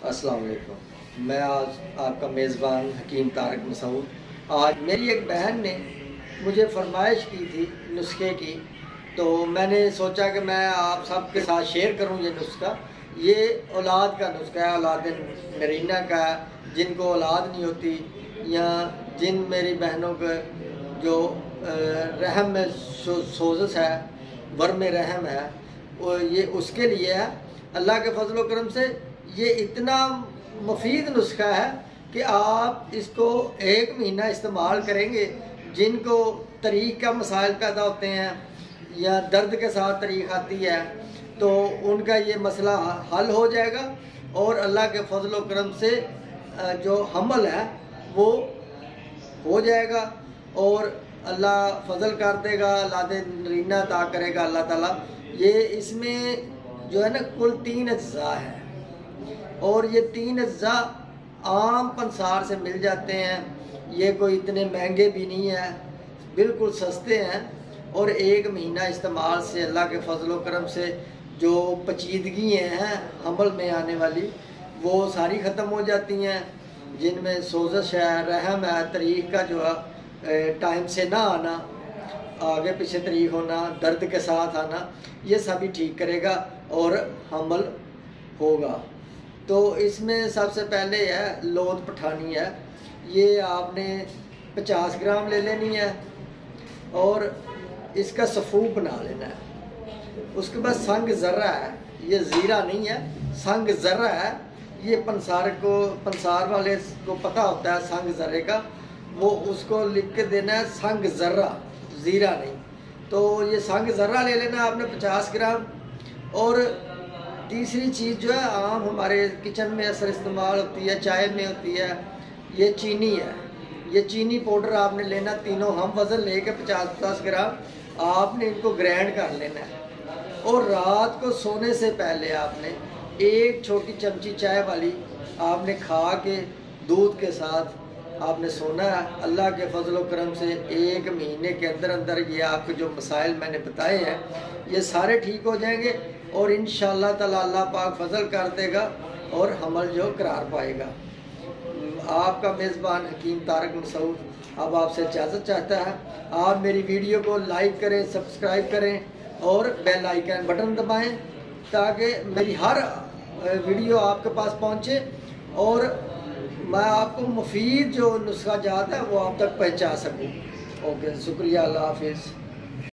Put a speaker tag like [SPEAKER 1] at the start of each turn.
[SPEAKER 1] अस्सलाम वालेकुम। मैं आज आपका मेज़बान हकीम तारक मसूद। आज मेरी एक बहन ने मुझे फरमाइश की थी नुस्खे की, तो मैंने सोचा कि मैं आप सब के साथ शेयर करूं ये नुस्खा। ये औलाद का नुस्खा है, औलाद नरीना का, जिनको औलाद नहीं होती या जिन मेरी बहनों के जो रहम में सोजस है, वर्म रहम है, वो ये उसके लिए है। अल्लाह के फजल व करम से ये इतना मुफीद नुस्खा है कि आप इसको 1 महीना इस्तेमाल करेंगे। जिनको तरीक़ का मसाइल पैदा होते हैं या दर्द के साथ तरीक़ आती है तो उनका ये मसला हल हो जाएगा और अल्लाह के फजल व करम से जो हमल है वो हो जाएगा और अल्लाह फजल कर देगा, औलाद नरीना अता करेगा अल्लाह ताला। ये इसमें जो है ना कुल 3 अज्जा है और ये 3 अज्जा आम पंसार से मिल जाते हैं। ये कोई इतने महंगे भी नहीं है, बिल्कुल सस्ते हैं और 1 महीना इस्तेमाल से अल्लाह के फजल व करम से जो पेचीदगी हैं हमल में आने वाली वो सारी ख़त्म हो जाती हैं। जिनमें सोजश है, रहम है, तरीक़ का जो है टाइम से ना आना, आगे पीछे तरीक़ होना, दर्द के साथ आना, ये सभी ठीक करेगा और हमल होगा। तो इसमें सबसे पहले है लोद पठानी है। ये आपने 50 ग्राम ले लेनी है और इसका सफ़ूफ बना लेना है। उसके बाद संग ज़र्रा है, ये ज़ीरा नहीं है, संग ज़र्रा है। ये पंसार वाले को पता होता है संग ज़र्रे का, वो उसको लिख के देना है संग ज़र्रा, ज़ीरा नहीं। तो ये संग ज़र्रा ले लेना है आपने 50 ग्राम। और तीसरी चीज़ जो है आम हमारे किचन में असर इस्तेमाल होती है, चाय में होती है, ये चीनी है। ये चीनी पाउडर आपने लेना, तीनों हम वज़न लेके 50-50 ग्राम आपने इनको ग्राइंड कर लेना है। और रात को सोने से पहले आपने 1 छोटी चमची चाय वाली आपने खा के दूध के साथ आपने सोना है। अल्लाह के फजल व करम से 1 महीने के अंदर अंदर ये आपके जो मसाइल मैंने बताए हैं ये सारे ठीक हो जाएंगे और इंशाअल्लाह ताला अल्लाह पाक फजल कर देगा और हमल जो करार पाएगा। आपका मेज़बान हकीम तारक मसूद अब आपसे इजाज़त चाहता है। आप मेरी वीडियो को लाइक करें, सब्सक्राइब करें और बेल आइकन बटन दबाएं ताकि मेरी हर वीडियो आपके पास पहुंचे और मैं आपको मुफीद जो नुस्खा जात है वो आप तक पहुंचा सकूं। ओके, शुक्रिया, अल्लाह हाफिज़।